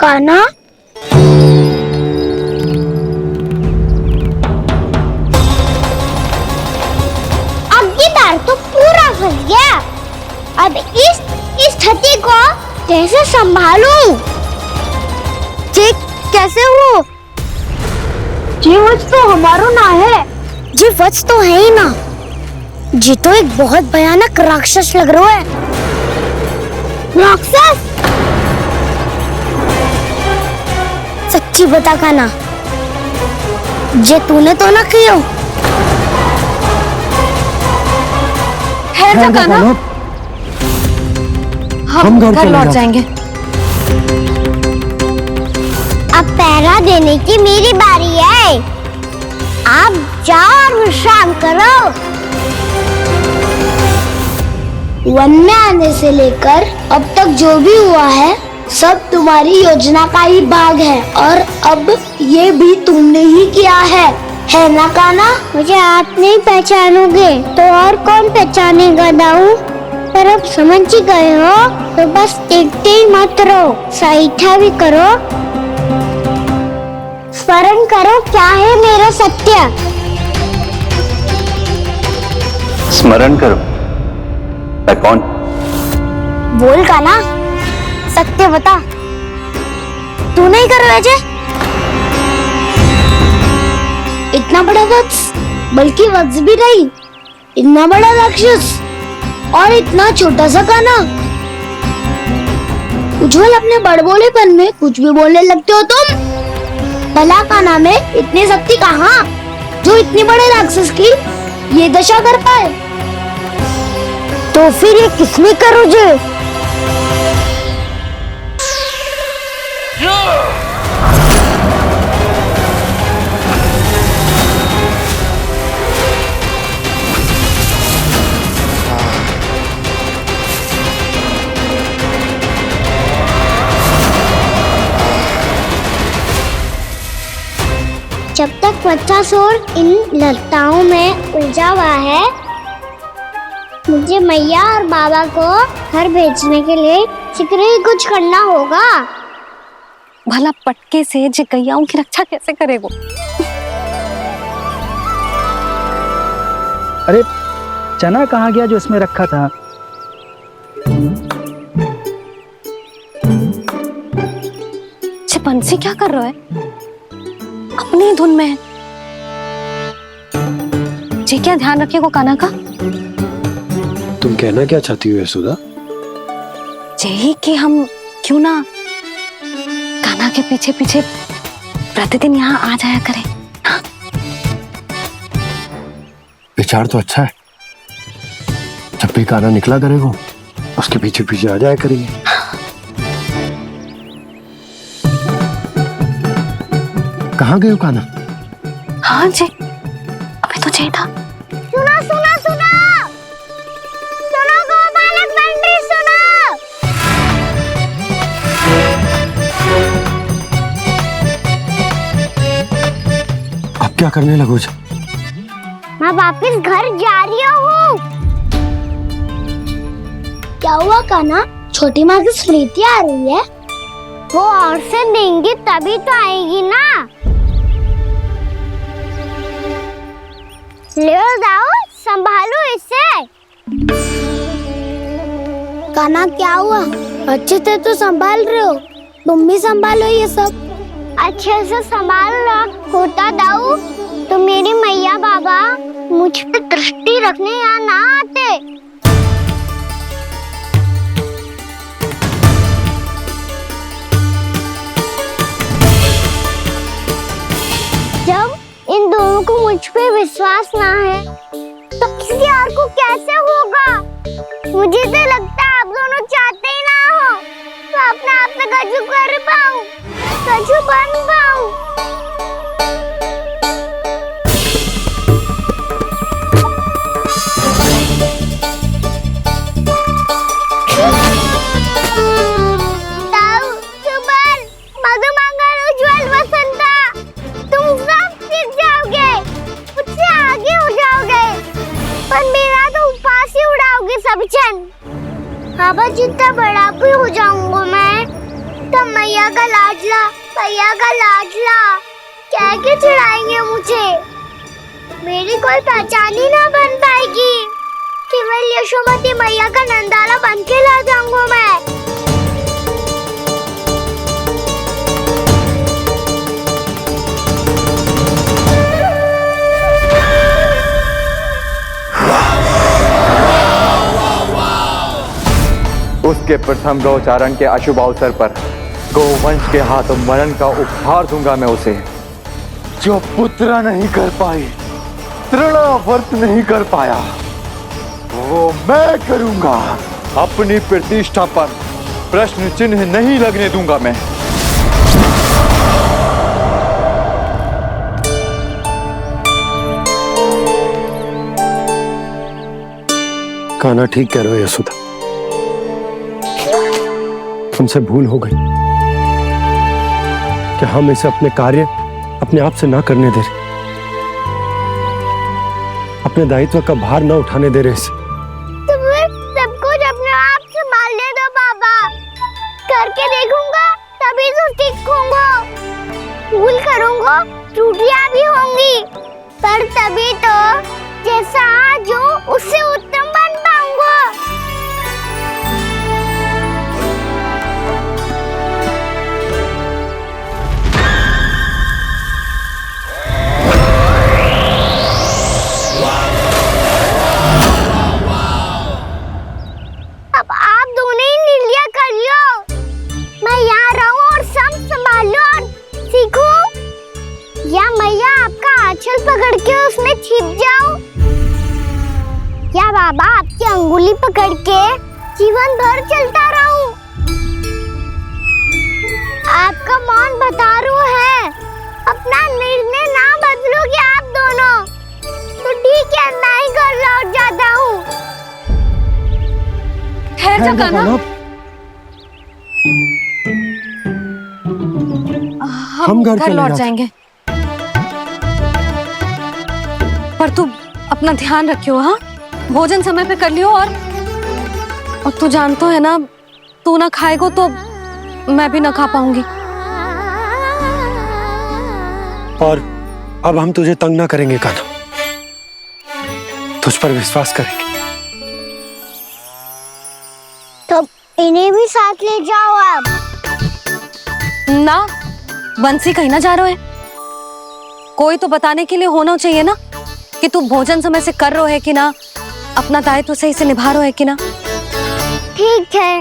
कान्हा, अब की बार तो पूरा फंस गया। अब इस हाथी को कैसे संभालूं? जी कैसे हो? जी वच तो हमारो ना है। जी वच तो है ही ना। जी तो एक बहुत भयानक राक्षस लग रहा है। राक्षस? सच्ची बता कान्हा, जे तूने तो ना कियो? ठहर जा कान्हा, हम घर लौट जाएंगे। अब पहरा देने की मेरी बारी है। आप जाओ और विश्राम करो। वन में आने से लेकर अब तक जो भी हुआ है सब तुम्हारी योजना का ही भाग है, और अब ये भी तुमने ही किया है ना कान्हा? मुझे आप नहीं पहचानोगे तो और कौन पहचानेगा दाऊ? पर अब समझ ही गए हो तो बस देखते ही मत रहो, सहीठा भी करो। स्मरण करो क्या है मेरा सत्य। स्मरण करो? मैं कौन? बोल कान्हा, सत्य बता। तू नहीं कर वैसे? इतना बड़ा वत्स, बल्कि वत्स भी नहीं, इतना बड़ा राक्षस और इतना छोटा सा कान्हा। उज्जवल अपने बड़बोलेपन में कुछ भी बोलने लगते हो तुम। भला कान्हा में इतनी शक्ति कहाँ जो इतनी बड़े राक्षस की ये दशा कर पाए? तो फिर ये किसने करो जे? जब तक वत्सासुर इन लताओं में उलझा हुआ है, मुझे मैया और बाबा को घर भेजने के लिए शीघ्र ही कुछ करना होगा। भला पटके से गैयाओं की रक्षा कैसे करेगो? अरे चना कहाँ गया जो इसमें रखा था? बंसी क्या कर रहा है? अपनी धुन में है। जी क्या ध्यान रखिएगा कान्हा का। तुम कहना क्या चाहती हो यशोदा? यही कि हम क्यों ना कान्हा के पीछे पीछे प्रतिदिन यहाँ आ जाया करें। हाँ? विचार तो अच्छा है। जब भी कान्हा निकला करेगा उसके पीछे पीछे आ जाया करेंगे। कहाँ गए हो कान्हा? हाँ जी, अभी तो चाहिए था। सुनो सुनो सुनो सुनो गोपालक मंत्री सुनो। अब क्या करने लगो? मैं वापस घर जा रही हूँ। क्या हुआ कान्हा? छोटी माँ की स्मृति आ रही है? वो और से देंगी तभी तो आएगी ना। ले जाओ, संभालो इसे। कान्हा क्या हुआ? अच्छे से तो संभाल रहे हो, तुम भी संभालो ये सब। अच्छे से संभाल रहा होता दाऊ तो मेरी मैया बाबा मुझ पे दृष्टि रखने यहाँ ना आते। जब इन दोनों को मुझ पे विश्वास ना है तो किसी और को कैसे होगा? मुझे तो लगता है आप दोनों चाहते ही ना हो तो अपने आप से कछु कर पाऊं, कछु बन पाऊं। बाबा जितना बड़ा भी हो जाऊंगा मैं तो सब मैया का लाडला, मैया का लाडला कह के चिढ़ाएंगे मुझे। मेरी कोई पहचान ही ना बन पाएगी। केवल यशोमती मैया का नंदाला बन के ला जाऊंगा मैं। उसके प्रथम गौचारण के अशुभ अवसर पर गोवंश के हाथों मरण का उपहार दूंगा मैं उसे। जो पुत्र नहीं कर पाई, तृणावर्त नहीं कर पाया, वो मैं करूंगा। अपनी प्रतिष्ठा पर प्रश्न चिन्ह नहीं लगने दूंगा मैं। कान्हा ठीक कह रहे हो यशोदा, हमसे भूल हो गई कि हम इसे अपने कार्य अपने आप से ना करने दे रहे, अपने दायित्व का भार ना उठाने दे रहे इसे। तो फिर सब कुछ अपने आप से संभालने दो बाबा। करके देखूंगा तभी तो ठीक होऊंगा। भूल करूंगा, त्रुटियां भी होंगी, पर तभी तो जैसा आज हूं उससे उत्तम बन पाऊंगा। अब आप दोनों ही निर्णय कर लो। मैं यहाँ रहूं और सब संभालूं और सीखूं, या मैया आपका आंचल पकड़ के उसमें छिप जाऊं, या बाबा आपकी अंगुली पकड़ के जीवन भर चलता रहूं। आपका मौन बता रहा है। अपना निर्णय ना बदलोगे आप दोनों तो ठीक है, मैं ही घर लौट जाता हूँ। ठहर जा कान्हा, हम घर लौट जाएंगे, पर तू अपना ध्यान रखियो। हाँ, भोजन समय पे कर लियो। और तू जानतो है ना, तू ना खाएगो तो मैं भी ना खा पाऊंगी। और अब हम तुझे तंग ना करेंगे कान्हा, तुझ पर विश्वास करेंगे। तो इन्हें भी साथ ले जाओ आप। ना, बंसी कहीं ना जा रहे है। कोई तो बताने के लिए होना चाहिए ना कि तू भोजन समय से कर रहा है कि ना, अपना दायित्व सही से निभा रहा है कि ना। ठीक है।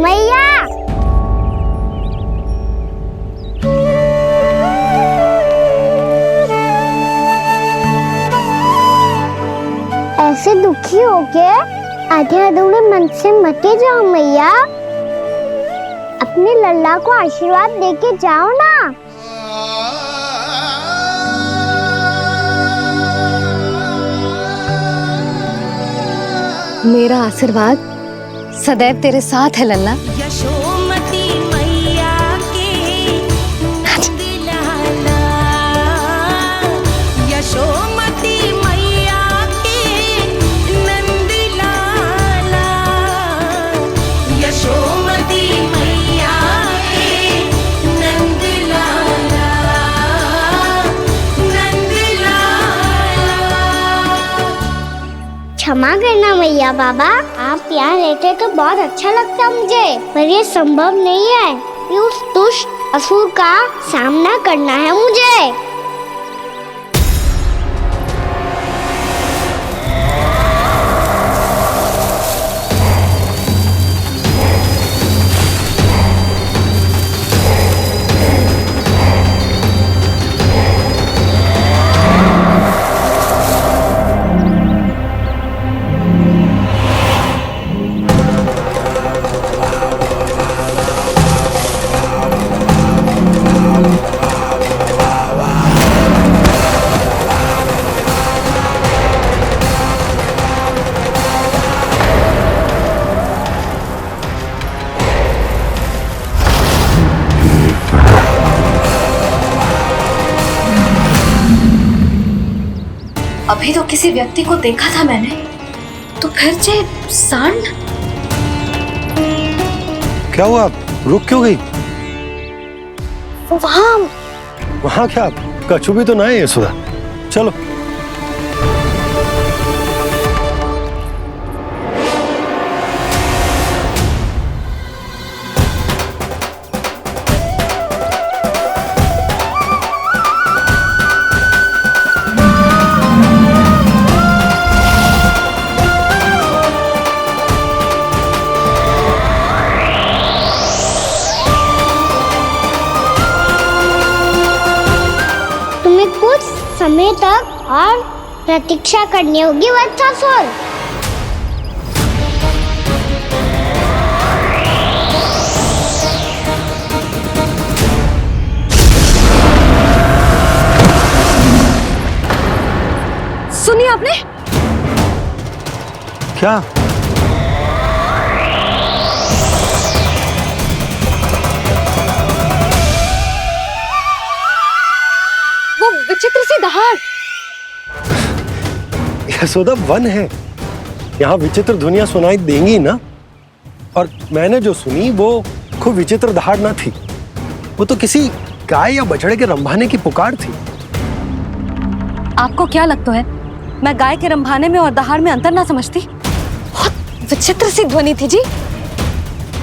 मैया, ऐसे दुखी हो के आधे अधूरे मन से मत जाओ मैया। अपने लल्ला को आशीर्वाद देके जाओ ना। मेरा आशीर्वाद सदैव तेरे साथ है लल्ला। यशोमती मैया के नंद लाला, यशोमती मैया के नंद लाला, यशोमती मैया के नंद लाला, नंद लाला। क्षमा करना मैया बाबा, आप यहाँ रहते तो बहुत अच्छा लगता मुझे, पर ये संभव नहीं है कि उस दुष्ट असुर का सामना करना है मुझे। अभी तो किसी व्यक्ति को देखा था मैंने, तो फिर जे सांड? क्या हुआ, रुक क्यों गई? वहाँ वहां क्या, कछु भी तो ना है यशोदा। चलो। तुम्हें कुछ समय तक और प्रतीक्षा करनी होगी वत्सासुर। सुनिए आपने? क्या? वो विचित्र सी दहाड़। यशोदा, वन है, यहाँ विचित्र ध्वनियां सुनाई देंगी ना। और मैंने जो सुनी वो खूब विचित्र दहाड़ ना थी, वो तो किसी गाय या बछड़े के रंभाने की पुकार थी। आपको क्या लगता है मैं गाय के रंभाने में और दहाड़ में अंतर ना समझती? बहुत विचित्र सी ध्वनि थी जी।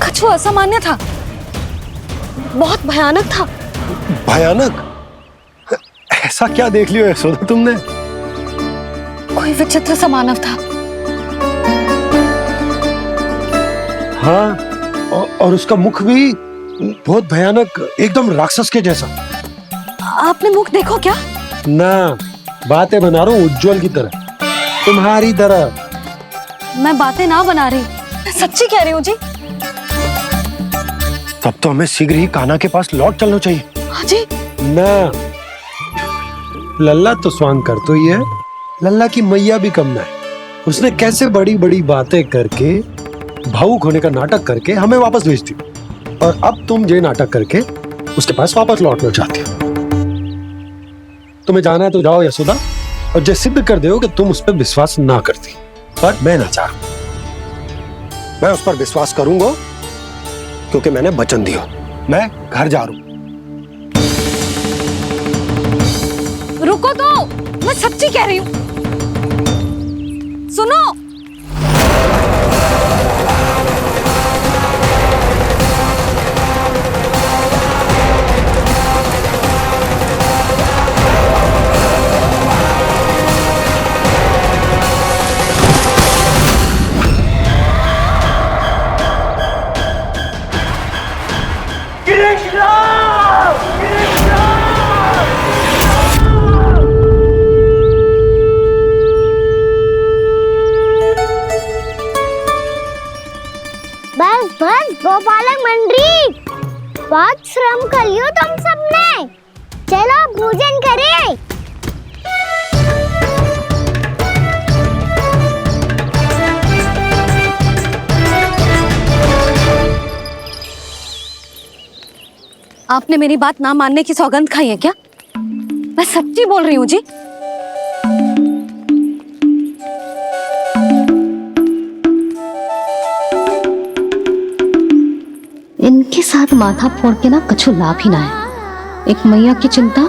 कछु असामान्य था, बहुत भयानक था। भयानक? ऐसा क्या देख लियो यशोदा तुमने? कोई विचित्र सा मानव था। हाँ, और उसका मुख भी बहुत भयानक, एकदम राक्षस के जैसा। आपने मुख देखो क्या? ना, बातें बना रहा हूँ उज्जवल की तरह, तुम्हारी तरह। मैं बातें ना बना रही, मैं सच्ची कह रही हूँ जी। तब तो हमें शीघ्र ही कान्हा के पास लौट चलना चाहिए। हाँ जी। ना, लल्ला तो स्वांग कर तो ही है, लल्ला की मैया भी कम ना है। उसने कैसे बड़ी बड़ी बातें करके, भावुक होने का नाटक करके हमें वापस भेज दी, और अब तुम ये नाटक करके उसके पास वापस लौटना चाहती हो। तुम्हें जाना है तो जाओ यशोदा, और जो सिद्ध कर दो कि तुम उस पर विश्वास ना करती। पर मैं ना चाहूं, मैं उस पर विश्वास करूंगा क्योंकि मैंने वचन दिया। मैं घर जा रहा हूं। रुको तो, मैं सच्ची कह रही हूँ। सुनो। बस बस गोपालक मंडली, बहुत श्रम कर लियो तुम सबने। चलो भोजन करें। आपने मेरी बात ना मानने की सौगंध खाई है क्या? मैं सच्ची बोल रही हूँ जी। इनके साथ माथा फोड़ के ना कछु लाभ ही ना है। एक मैया की चिंता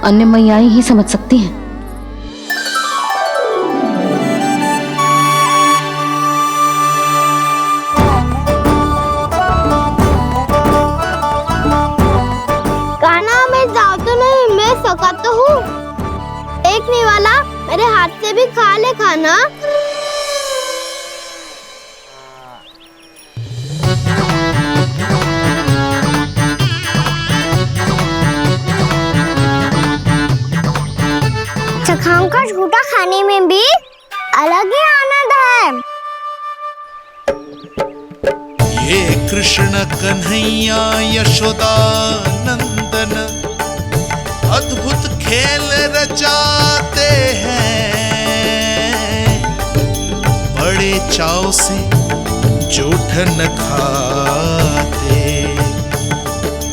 अन्य मैयाएं ही समझ सकती हैं। कान्हा, मैं जाऊँ तो नहीं, मैं सका तो हूँ। एक नहीं वाला मेरे हाथ से भी खा ले खाना। चखाओं का झूठा खाने में भी अलग ही आनंद है। ये कृष्ण कन्हैया यशोदा नंदन अद्भुत खेल रचाते हैं, बड़े चाव से जूठन खाते,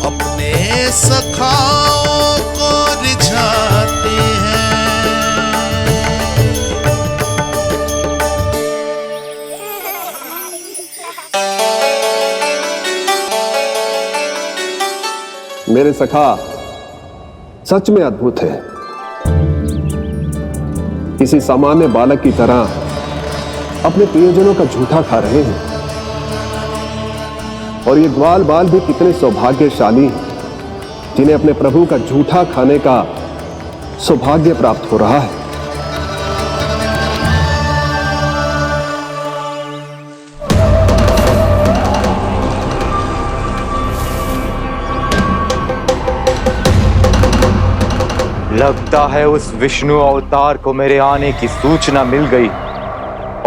अपने सखाओं को रिझाते हैं। मेरे सखा सच में अद्भुत है। किसी सामान्य बालक की तरह अपने प्रियजनों का झूठा खा रहे हैं। और ये ग्वाल बाल भी कितने सौभाग्यशाली हैं जिन्हें अपने प्रभु का झूठा खाने का सौभाग्य प्राप्त हो रहा है। लगता है उस विष्णु अवतार को मेरे आने की सूचना मिल गई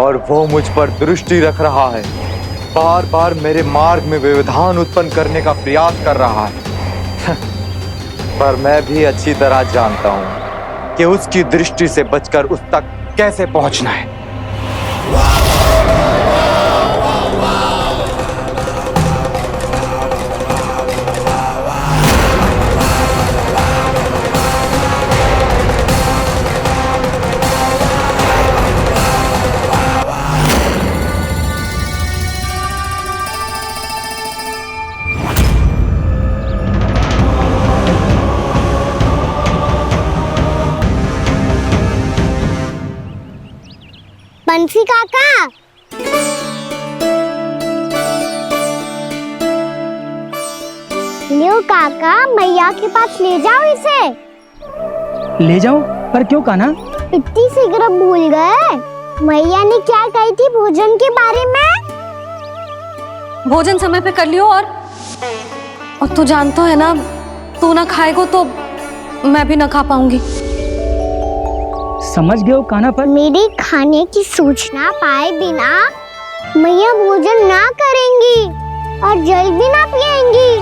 और वो मुझ पर दृष्टि रख रहा है। बार बार मेरे मार्ग में व्यवधान उत्पन्न करने का प्रयास कर रहा है। पर मैं भी अच्छी तरह जानता हूं कि उसकी दृष्टि से बचकर उस तक कैसे पहुंचना है। बंसी काका, लियो काका, मैया के पास ले जाओ इसे। ले जाओ? पर क्यों कान्हा? इतनी शीघ्र भूल गए? मैया ने क्या कही थी भोजन के बारे में? भोजन समय पे कर लियो। और तू जानता है ना, तू ना खाएगो तो मैं भी ना खा पाऊंगी। समझ गए हो कान्हा? पर मेरे खाने की सूचना पाए बिना मैया भोजन ना करेंगी और जल भी ना पिएंगी।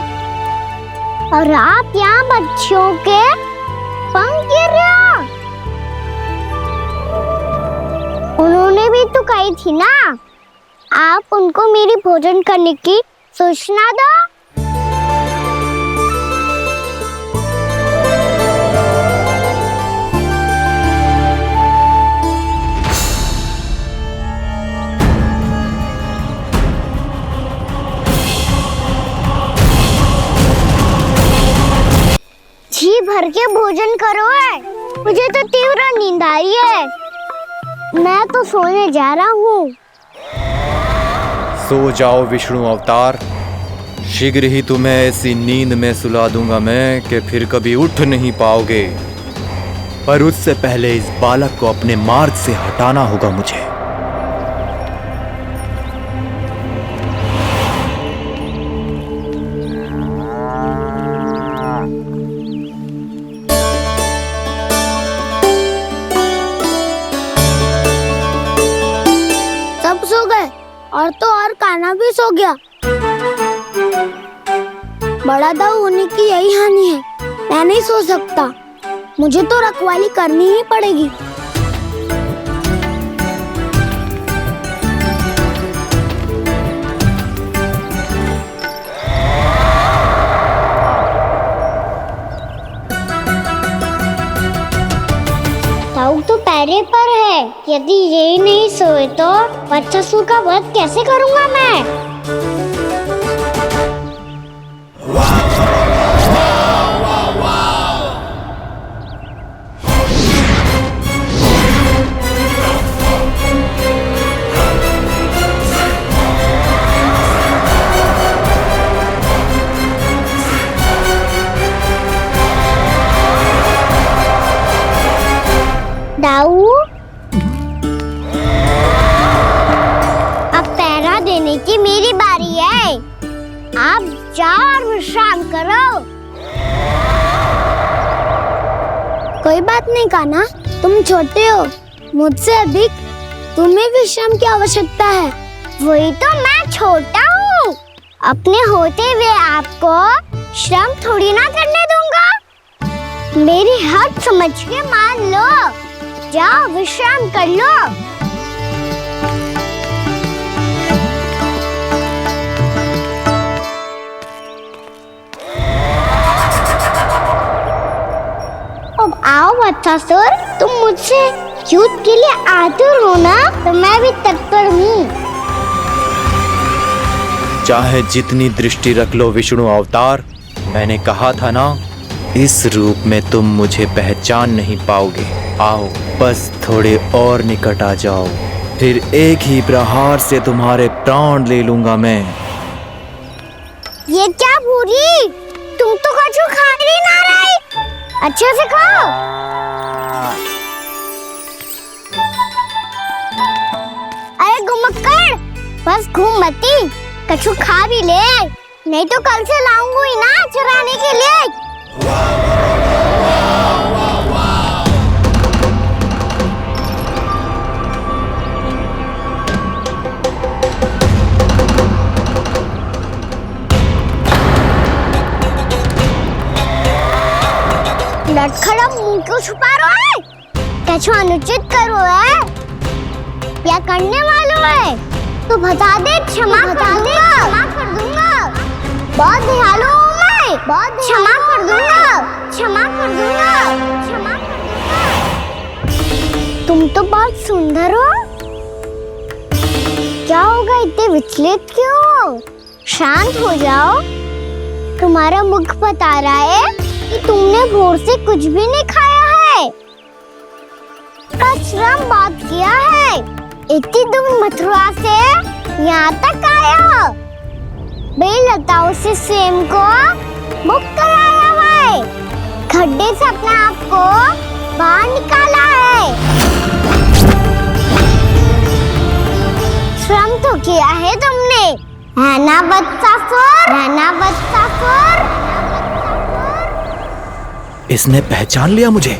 और आप यहाँ बच्चों के पंख गिर रहे हो। उन्होंने भी तो कही थी ना, आप उनको मेरी भोजन करने की सूचना दो। जी भर के भोजन करो है, मुझे तो तीव्र नींद आ रही है। मैं तो सोने जा रहा हूँ। सो जाओ विष्णु अवतार, शीघ्र ही तुम्हें ऐसी नींद में सुला दूंगा मैं कि फिर कभी उठ नहीं पाओगे। पर उससे पहले इस बालक को अपने मार्ग से हटाना होगा मुझे। सब सो गए और तो और कान्हा भी सो गया। बड़ा दाऊ होने की यही हानि है। मैं नहीं सो सकता, मुझे तो रखवाली करनी ही पड़ेगी। दाऊ तो पैरे पर है। यदि ये नहीं सोए तो बच्चासुर का वध कैसे करूंगा मैं? दाऊ, अब पहरा देने की मेरी बारी है। आप जाओ और विश्राम करो। कोई बात नहीं कान्हा, तुम छोटे हो, मुझसे अधिक तुम्हें विश्राम की आवश्यकता है। वही तो, मैं छोटा हूँ, अपने होते हुए आपको श्रम थोड़ी ना करने दूंगा। मेरी हद समझ के मान लो। जाओ विश्राम कर लो। अब आओ बच्चासुर, तुम मुझसे युद्ध के लिए आतुर हो ना, तो मैं भी तत्पर हूँ। चाहे जितनी दृष्टि रख लो विष्णु अवतार, मैंने कहा था ना, इस रूप में तुम मुझे पहचान नहीं पाओगे। आओ, बस थोड़े और निकट आ जाओ, फिर एक ही प्रहार से तुम्हारे प्राण ले लूंगा मैं। ये क्या भूरी, तुम तो कछु खा ही ना रही, अच्छे से खाओ। अरे घुमक्कड़, बस घूम मती, कछु खा भी ले, नहीं तो कल से लाऊंगी ही ना चराने के लिए। लटखड़ा मुंह क्यों छुपा रहा है? कछु अनुचित करो है या करने वालों है तो बता दे, क्षमा कर दूंगा। बहुत दयालु हूँ मैं, बहुत क्षमा कर दूंगा। तुम तो बहुत सुंदर हो, क्या होगा, इतने विचलित क्यों हो? शांत हो जाओ, तुम्हारा मुख बता रहा है कि तुमने भोर से कुछ भी नहीं खाया है, श्रम बहुत किया है, इतनी दूर मथुरा से यहाँ तक आया हो, बेलताओं से स्वयं को मुक्त कराया हुआ है, खड्डे से अपने आप को बाहर निकाला है, श्रम तो किया है तुमने, है ना बदसासुर? इसने पहचान लिया मुझे।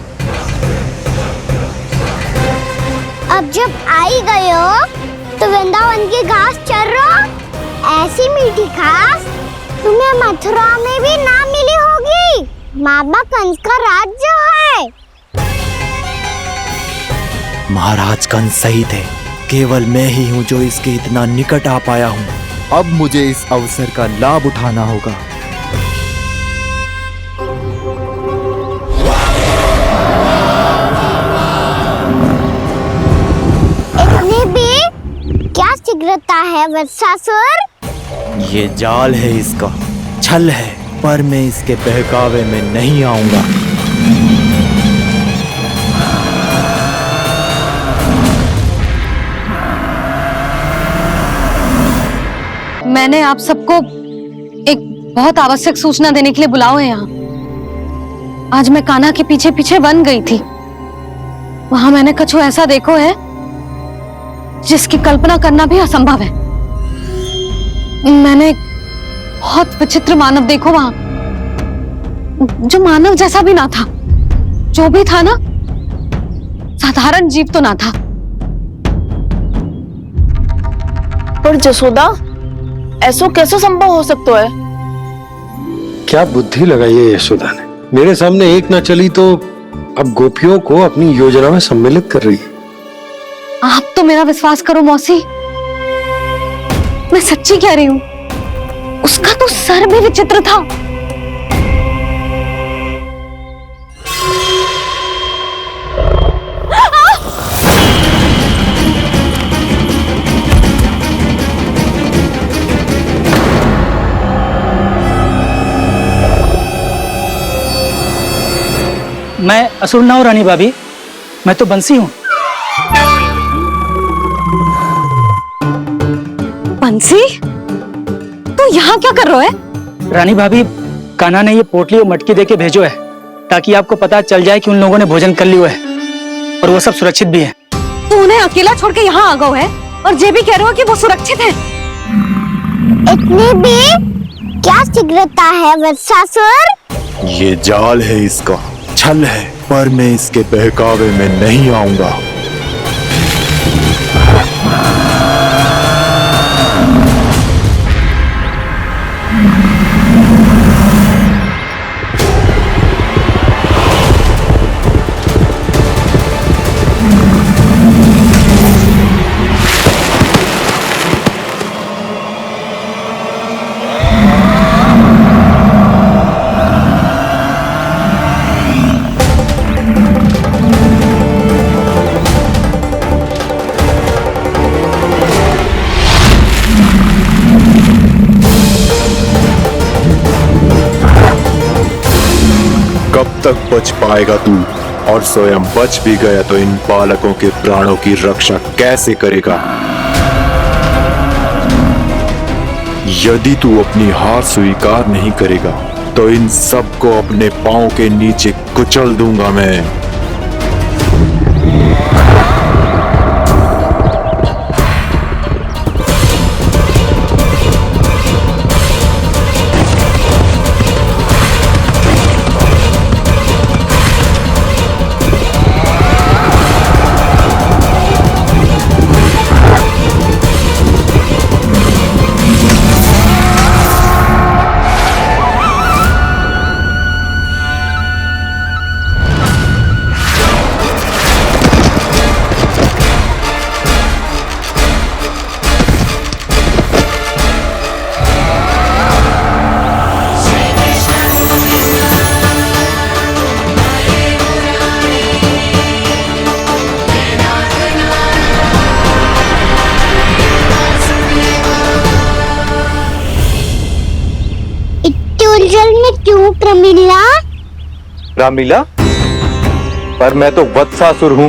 अब जब आई गए हो तो वृंदावन की घास चर रहो, ऐसी मीठी घास तुम्हें मथुरा में भी ना मिली होगी। मामा कंस का राज जो है। महाराज कंस सही थे, केवल मैं ही हूँ जो इसके इतना निकट आ पाया हूँ। अब मुझे इस अवसर का लाभ उठाना होगा। इतनी भी क्या शीघ्रता है वत्सासुर? ये जाल है इसका, छल है, पर मैं इसके बहकावे में नहीं आऊंगा। मैंने आप सबको एक बहुत आवश्यक सूचना देने के लिए बुलाओ है यहाँ। आज मैं कान्हा के पीछे पीछे वन गई थी, वहां मैंने कछु ऐसा देखो है जिसकी कल्पना करना भी असंभव है। मैंने एक बहुत विचित्र मानव देखो वहां, जो मानव जैसा भी ना था, जो भी था ना साधारण जीव तो ना था। पर जसोदा, ऐसो कैसे संभव हो सकता है? क्या बुद्धि लगाई है यशोदा ने, मेरे सामने एक ना चली तो अब गोपियों को अपनी योजना में सम्मिलित कर रही है। आप तो मेरा विश्वास करो मौसी, मैं सच्ची कह रही हूं, उसका तो सर भी विचित्र था। मैं असुर ना हूं रानी भाभी, मैं तो बंसी हूँ। बंसी, तू यहाँ क्या कर रहा है? रानी भाभी, कान्हा ने ये पोटली और मटकी देके भेजो है ताकि आपको पता चल जाए कि उन लोगों ने भोजन कर लिया है और वो सब सुरक्षित भी है। तू उन्हें अकेला छोड़ के यहाँ आ गया है और ये भी कह रहे हो कि वो सुरक्षित है। इतनी भी क्या शीघ्रता है वत्सासुर? ये जाल है इसका, छल है, पर मैं इसके बहकावे में नहीं आऊंगा। तक बच पाएगा तू? और स्वयं बच भी गया तो इन बालकों के प्राणों की रक्षा कैसे करेगा? यदि तू अपनी हार स्वीकार नहीं करेगा तो इन सबको अपने पांव के नीचे कुचल दूंगा मैं। उलझन में क्यों प्रमिला? रामलीला, पर मैं तो वत्सासुर हूँ।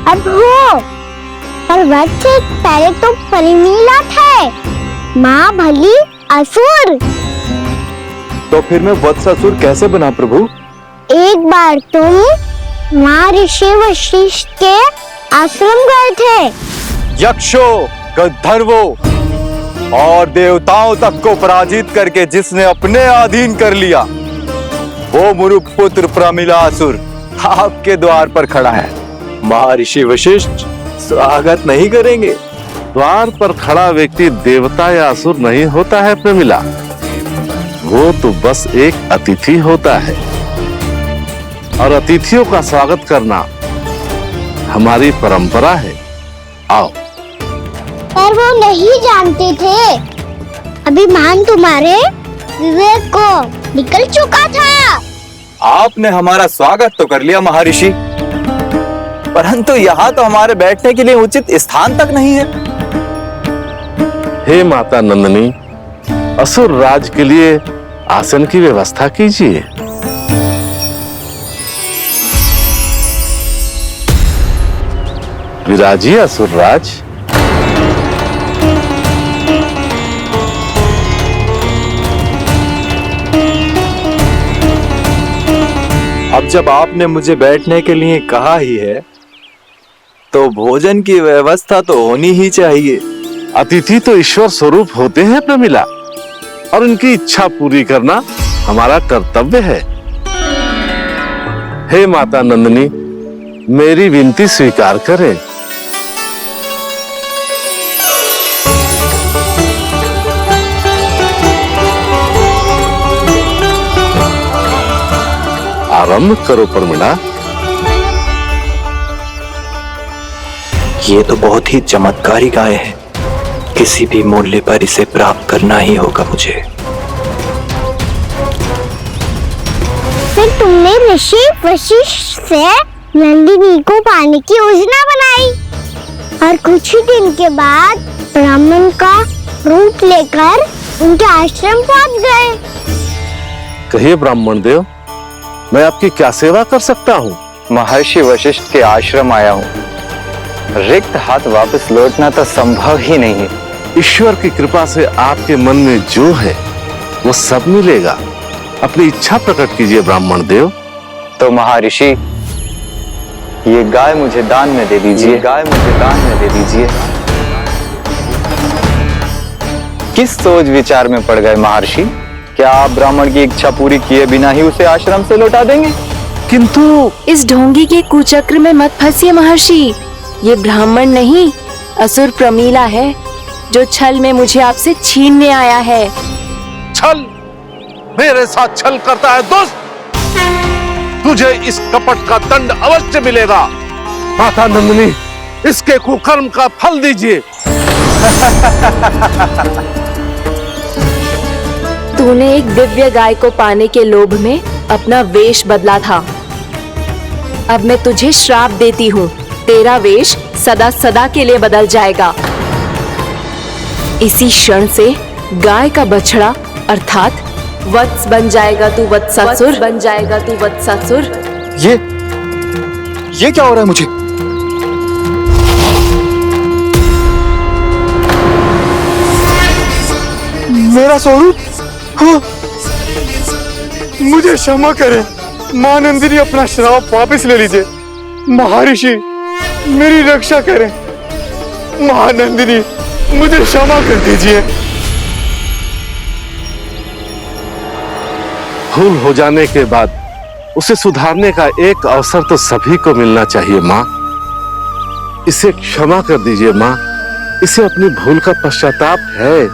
अब हो, पर वत्स से पहले तो प्रमिला थे, माँ भली असुर। तो फिर मैं वत्सासुर कैसे बना प्रभु? एक बार तुम माँ ऋषि वशिष्ठ के आश्रम गए थे। यक्षो, गंधर्वों और देवताओं तक को पराजित करके जिसने अपने अधीन कर लिया, वो मुरुपुत्र प्रमिलासुर आपके द्वार पर खड़ा है। महर्षि वशिष्ठ स्वागत नहीं करेंगे? द्वार पर खड़ा व्यक्ति देवता या असुर नहीं होता है प्रमिला, वो तो बस एक अतिथि होता है, और अतिथियों का स्वागत करना हमारी परंपरा है। आओ। पर वो नहीं जानते थे, अभिमान तुम्हारे विवेक को निकल चुका था। आपने हमारा स्वागत तो कर लिया महर्षि, परंतु यहाँ तो हमारे बैठने के लिए उचित स्थान तक नहीं है। हे माता नंदिनी, असुर राज के लिए आसन की व्यवस्था कीजिए। विराजिए असुर राज। अब जब आपने मुझे बैठने के लिए कहा ही है, तो भोजन की व्यवस्था तो होनी ही चाहिए। अतिथि तो ईश्वर स्वरूप होते हैं प्रमिला, और उनकी इच्छा पूरी करना हमारा कर्तव्य है। हे माता नंदिनी, मेरी विनती स्वीकार करें। आरंभ करो प्रमिला। ये तो बहुत ही चमत्कारी गाय है, किसी भी मूल्य पर इसे प्राप्त करना ही होगा मुझे। फिर तुमने ऋषि वशिष्ठ से नंदिनी को पाने की योजना बनाई, और कुछ ही दिन के बाद ब्राह्मण का रूप लेकर उनके आश्रम पहुंच गए। कहिए ब्राह्मण देव, मैं आपकी क्या सेवा कर सकता हूँ? महर्षि वशिष्ठ के आश्रम आया हूँ, रिक्त हाथ वापस लौटना तो संभव ही नहीं है। ईश्वर की कृपा से आपके मन में जो है वो सब मिलेगा। अपनी इच्छा प्रकट कीजिए ब्राह्मण देव। तो महर्षि, ये गाय मुझे दान में दे दीजिए। गाय मुझे दान में दे दीजिए। किस सोच विचार में पड़ गए महर्षि? क्या आप ब्राह्मण की इच्छा पूरी किए बिना ही उसे आश्रम से लौटा देंगे? किंतु इस ढोंगी के कुचक्र में मत फंसिए महर्षि। ये ब्राह्मण नहीं, असुर प्रमिला है, जो छल में मुझे आपसे छीनने आया है। छल? मेरे साथ छल करता है दुष्ट? तुझे इस कपट का दंड अवश्य मिलेगा। माता नंदिनी, इसके कुकर्म का फल दीजिए। तूने एक दिव्य गाय को पाने के लोभ में अपना वेश बदला था। अब मैं तुझे श्राप देती हूँ, तेरा वेश सदा सदा के लिए बदल जाएगा। इसी क्षण से गाय का बछड़ा अर्थात वत्स बन जाएगा तू वत्सासुर, बन जाएगा तू वत्सासुर। ये क्या हो रहा है मुझे? मेरा स्वरूप? हाँ। मुझे क्षमा करें मां नंदिनी, अपना श्राप वापस ले लीजिए। महर्षि मेरी रक्षा करें। महानंदिनी मुझे क्षमा कर दीजिए। भूल हो जाने के बाद उसे सुधारने का एक अवसर तो सभी को मिलना चाहिए माँ। इसे क्षमा कर दीजिए माँ, इसे अपनी भूल का पश्चाताप है।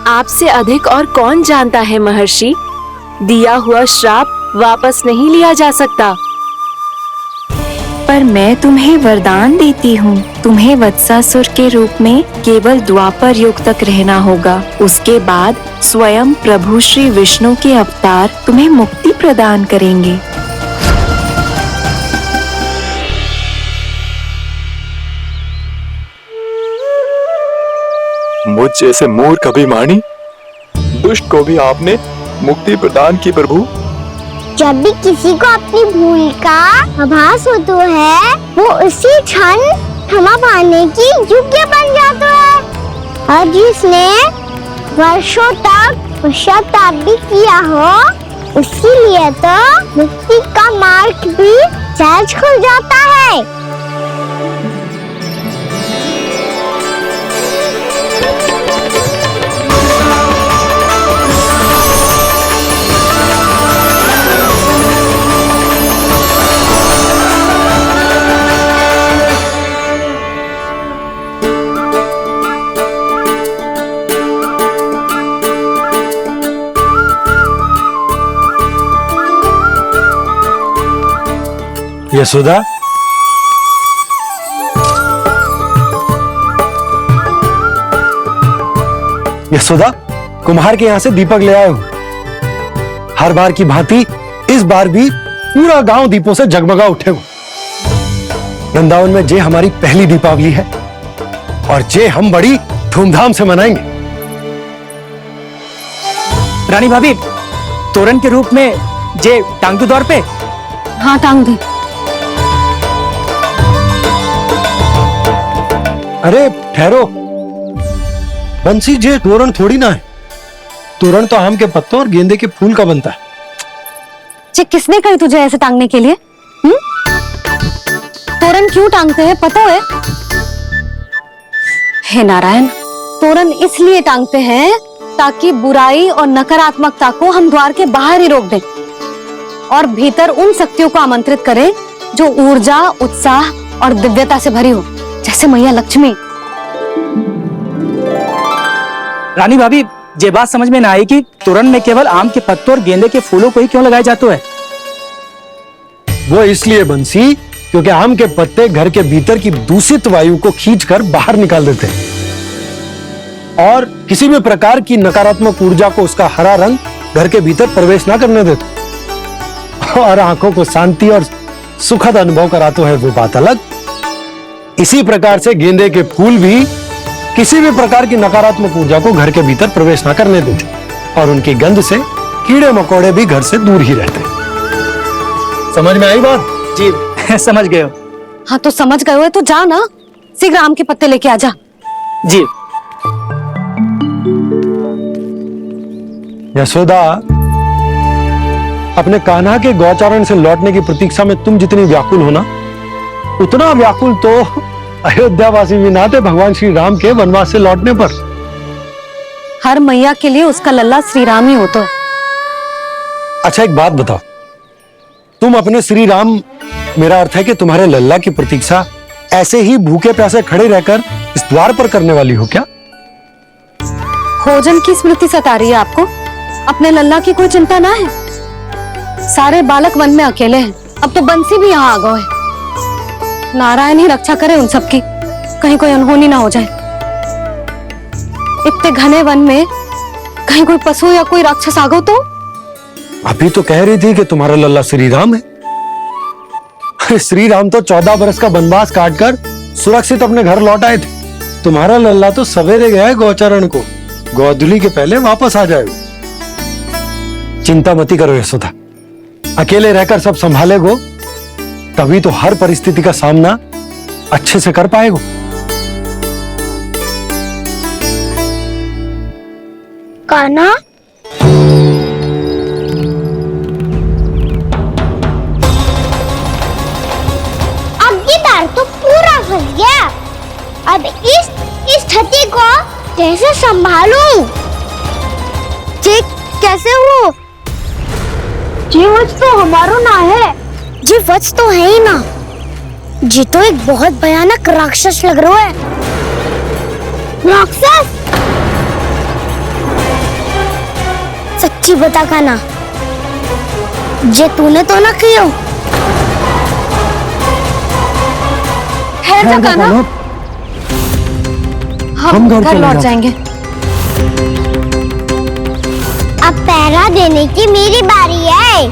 आपसे अधिक और कौन जानता है महर्षि, दिया हुआ श्राप वापस नहीं लिया जा सकता। पर मैं तुम्हें वरदान देती हूँ, तुम्हें वत्सासुर के रूप में केवल द्वापर युग तक रहना होगा। उसके बाद स्वयं प्रभु श्री विष्णु के अवतार तुम्हें मुक्ति प्रदान करेंगे। मुझ जैसे मूर्ख अभिमानी दुष्ट को भी आपने मुक्ति प्रदान की प्रभु। जब भी किसी को अपनी भूल का आभास होता है, वो उसी क्षण क्षमा पाने की योग्य बन जाता है। और जिसने वर्षों तक पश्चाताप भी किया हो, उसके लिए तो मुक्ति का मार्ग भी सहज खुल जाता है। यशोदा, यशोदा, कुम्हार के यहाँ से दीपक ले आया हूँ। हर बार की भांति इस बार भी पूरा गांव दीपों से जगमगा उठेगा। वृंदावन में जे हमारी पहली दीपावली है और जे हम बड़ी धूमधाम से मनाएंगे। रानी भाभी, तोरण के रूप में जे टांग दो दौर पे। हाँ, टांग दे। अरे ठहरो, बंसी, जे तोरण थोड़ी ना है। तोरण तो आम के पत्तों और गेंदे के फूल का बनता है। जी, किसने कही तुझे ऐसे टांगने के लिए? तोरण क्यों टांगते हैं पता है? हे नारायण, तोरण इसलिए टांगते हैं ताकि बुराई और नकारात्मकता को हम द्वार के बाहर ही रोक दें और भीतर उन शक्तियों को आमंत्रित करें जो ऊर्जा, उत्साह और दिव्यता से भरी हो, जैसे मैया लक्ष्मी। रानी भाभी, ये बात समझ में ना आई कि तोरण में केवल आम के पत्तों और गेंदे के फूलों को ही क्यों लगाया जाता है? वो इसलिए बंसी, क्योंकि आम के पत्ते घर के भीतर की दूषित वायु को खींचकर बाहर निकाल देते हैं और किसी भी प्रकार की नकारात्मक ऊर्जा को उसका हरा रंग घर के भीतर प्रवेश ना करने देते और आंखों को शांति और सुखद अनुभव कराते है, वो बात अलग। इसी प्रकार से गेंदे के फूल भी किसी भी प्रकार की नकारात्मक ऊर्जा को घर के भीतर प्रवेश ना करने देते और उनकी गंध से कीड़े मकोड़े भी घर से दूर ही रहते। समझ में आई बात? जी, समझ गए हो। हाँ, तो समझ गए हो तो जा ना, शीघ्र आम के पत्ते लेके आ जा। जी। यशोदा, अपने कान्हा के गौचारण से लौटने की प्रतीक्षा में तुम जितनी व्याकुल हो ना, उतना व्याकुल तो अयोध्यावासी भी ना थे भगवान श्री राम के वनवास से लौटने पर। हर मैया के लिए उसका लल्ला श्री राम ही होता है। अच्छा, एक बात बताओ, तुम अपने श्री राम, मेरा अर्थ है कि तुम्हारे लल्ला की प्रतीक्षा ऐसे ही भूखे प्यासे खड़े रहकर इस द्वार पर करने वाली हो क्या? भोजन की स्मृति सता रही है आपको? अपने लल्ला की कोई चिंता ना है। सारे बालक वन में अकेले हैं, अब तो बंसी भी यहाँ आ गए है। नारायण ही रक्षा करे उन सबकी, कहीं कोई अनहोनी ना हो जाए। इतने घने वन में कहीं कोई पशु या कोई राक्षस आ गो तो? अभी तो कह रही थी कि तुम्हारा लल्ला श्री राम है। श्री राम तो 14 बरस का वनवास काटकर सुरक्षित अपने घर लौट आए थे। तुम्हारा लल्ला तो सवेरे गया है गौचरण को, गोधूली के पहले वापस आ जाएगा। चिंता मती करो यशोदा, अकेले रहकर सब संभालेगो तभी तो हर परिस्थिति का सामना अच्छे से कर पाएगो। कान्हा, अब ये तार तो पूरा फंस गया। अब इस छतरी को कैसे संभालूं? जी कैसे हो? जी वच तो हमारो ना है। जी वच तो है ही ना। जी तो एक बहुत भयानक राक्षस लग रहा है। राक्षस? सच्ची बता कान्हा, जे तूने तो ना कियो? है जा कान्हा, हम घर लौट जाएंगे। अब पहरा देने की मेरी बारी है।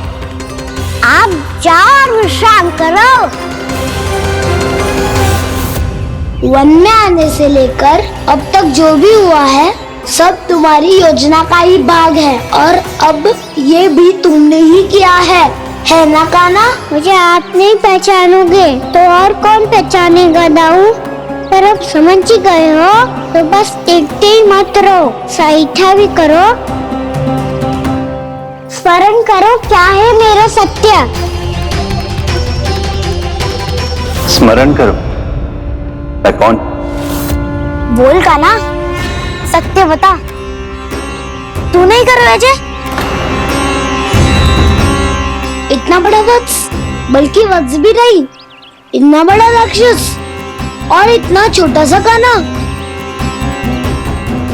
आप जाओ और विश्राम करो। वन में आने से लेकर अब तक जो भी हुआ है सब तुम्हारी योजना का ही भाग है, और अब ये भी तुमने ही किया है ना कान्हा? मुझे आप नहीं पहचानोगे तो और कौन पहचानेगा दाऊ? पर अब समझ ही गए हो तो बस देखते ही मत रहो, सहीठा भी करो। स्मरण करो क्या है मेरा सत्य। स्मरण करो, मैं कौन? बोल कान्हा, सत्य बता। तू नहीं करो अजय? इतना बड़ा वत्स, बल्कि वत्स भी नहीं, इतना बड़ा राक्षस और इतना छोटा सा कान्हा।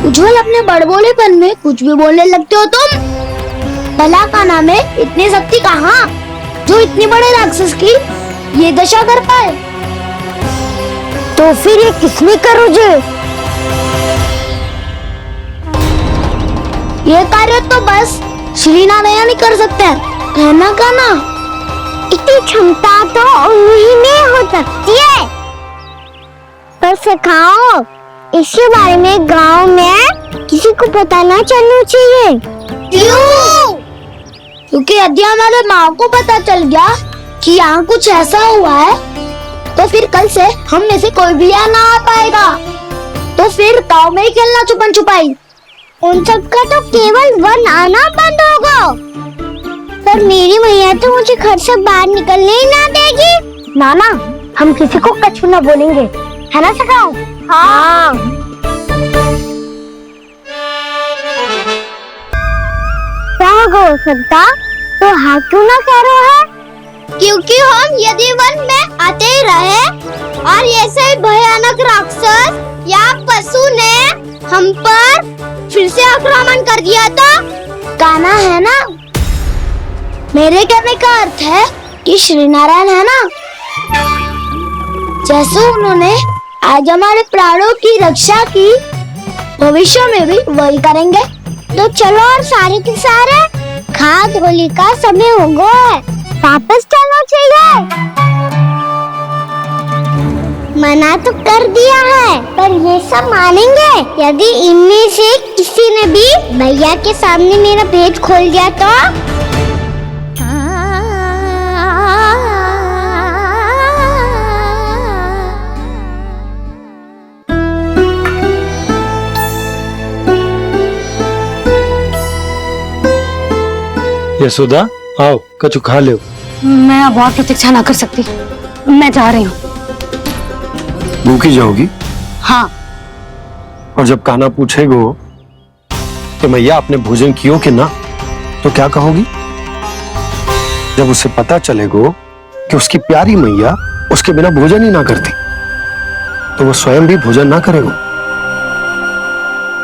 उज्जवल, अपने बड़बोलेपन में कुछ भी बोलने लगते हो तुम। भला कान्हा में इतनी शक्ति कहाँ जो इतने बड़े राक्षस की ये दशा कर पाए? तो फिर ये किसने करो जे? ये कार्य तो बस श्री नारायण ही कर सकते हैं, है ना कान्हा? इतनी क्षमता तो उन्हीं में हो सकती है, पर सिखाओ। इसके बारे में गांव में किसी को पता ना चलना चाहिए। क्यों? क्योंकि यदि हमारे माँ को पता चल गया कि यहाँ कुछ ऐसा हुआ है तो फिर कल से हम में से कोई भी यहाँ ना आ पाएगा। तो फिर गाँव में ही खेलना छुपन छुपाई। उन सबका तो केवल वन आना बंद होगा, पर मेरी मैया तो मुझे घर से बाहर निकलने ही ना देगी। नाना, हम किसी को कछु ना बोलेंगे, है ना सखाओ? हाँ। क्या हो सकता तो हाँ क्यों ना कह रहे है? क्योंकि हम यदि वन में आते ही रहे और ऐसे भयानक राक्षस या पशु ने हम पर फिर से आक्रमण कर दिया तो? कान्हा, है ना? मेरे कहने का अर्थ है कि श्री नारायण है ना, जैसे उन्होंने आज हमारे प्राणों की रक्षा की, भविष्य में भी वही करेंगे। तो चलो और सारे के सारे खाद होली का समय हो गया है, वापस चलना चाहिए। मना तो कर दिया है, पर ये सब मानेंगे यदि इनमें से किसी ने भी भैया के सामने मेरा भेद खोल दिया तो? यशोदा, आओ कछु खा लो। मैं अब और प्रतीक्षा ना कर सकती, मैं जा रही हूँ। भूखी जाओगी? हाँ। और जब कान्हा पूछेगो कि मैया आपने भोजन कियो कि ना, तो क्या कहोगी? जब उसे पता चलेगो कि उसकी प्यारी मैया उसके बिना भोजन ही ना करती, तो वो स्वयं भी भोजन ना करेगो,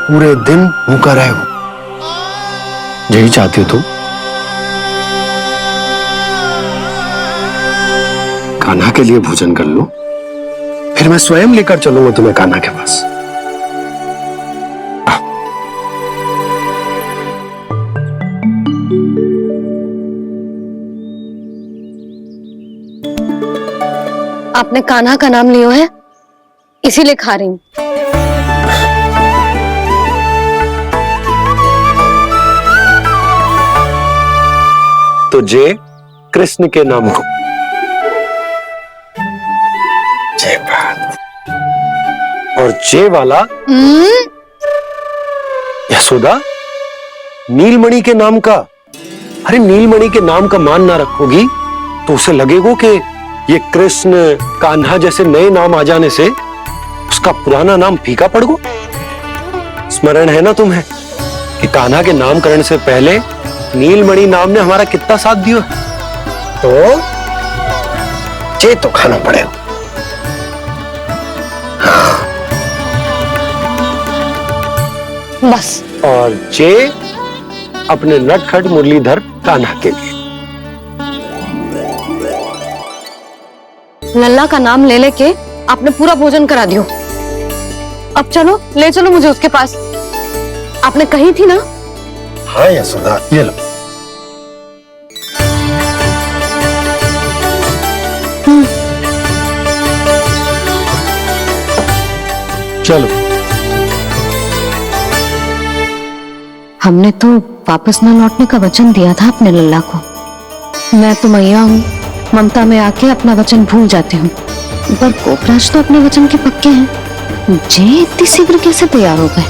पूरे दिन भूखा रहेगो। यही चाहती हो तुम? कान्हा के लिए भोजन कर लो, फिर मैं स्वयं लेकर चलूंगा तुम्हें कान्हा के पास। आपने कान्हा का नाम लियो है, इसीलिए खा रही हूँ। तो जे कृष्ण के नाम को। जय बात। और जे वाला यशोदा नीलमणि के नाम का। अरे नीलमणि के नाम का मान ना रखोगी तो उसे लगेगा कि ये कृष्ण कान्हा जैसे नए नाम आ जाने से उसका पुराना नाम फीका पड़ गो। स्मरण है ना तुम्हें कि कान्हा के नामकरण से पहले नीलमणि नाम ने हमारा कितना साथ दिया। तो जे तो खाना पड़ेगा। बस। और जे अपने नटखट मुरलीधर कान्हा के लिए। लल्ला का नाम ले लेके आपने पूरा भोजन करा दियो। अब चलो, ले चलो मुझे उसके पास। आपने कही थी ना। हाँ यशोदा, ये लो। चलो। हमने तो वापस न लौटने का वचन दिया था अपने लल्ला को। मैं तो मैया हूँ, ममता में आके अपना वचन भूल जाती हूँ, पर गोपराज तो अपने वचन के पक्के हैं। जे इतनी शीघ्र कैसे तैयार हो गए?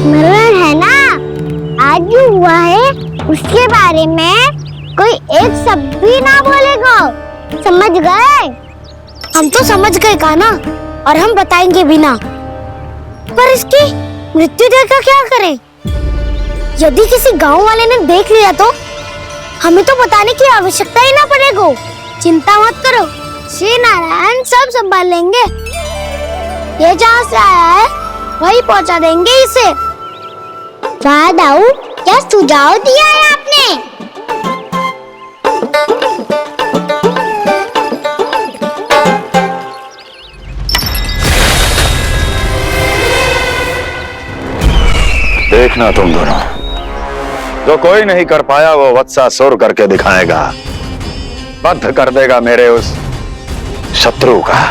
मरण है ना, आज जो हुआ है उसके बारे में कोई एक शब्द भी ना बोलेगा। समझ गए? हम तो समझ गए कान्हा, और हम बताएंगे भी ना। पर इसकी मृत्यु देखकर क्या करें? यदि किसी गांव वाले ने देख लिया तो हमें तो बताने की आवश्यकता ही ना पड़ेगा। चिंता मत करो, श्री नारायण सब संभाल लेंगे। ये जहाँ से आया है वही पहुँचा देंगे इसे। वाह दाऊ, क्या सुझाव दिया है आपने? देखना तुम दोनों, जो कोई नहीं कर पाया वो वत्सासुर करके दिखाएगा। बद्ध कर देगा मेरे उस शत्रु का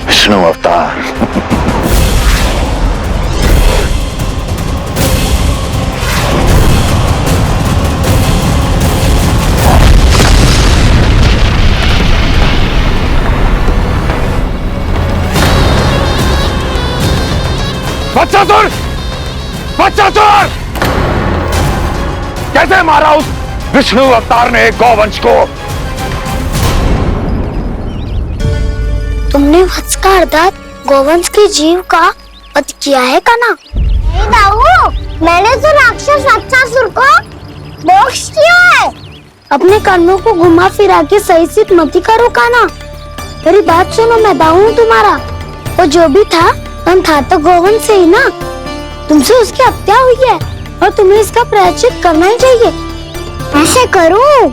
विष्णु अवतार। वत्सासुर! वत्सासुर! कैसे मारा उस विष्णु अवतार ने गौवंश को? तुमने वत्स का अर्थात गोवंश के जीव का वध किया है कान्हा? नहीं दाऊ, मैंने तो राक्षस वत्सासुर को मोक्ष किया है। अपने कर्मों को घुमा फिरा के सही सिद्ध मत करो कान्हा। मेरी बात सुनो, मैं दाऊ हूँ तुम्हारा। वो जो भी था था तो गोवंश से ही ना। तुमसे उसकी हत्या हुई है और तुम्हें इसका प्रायश्चित करना ही चाहिए। ऐसे करूं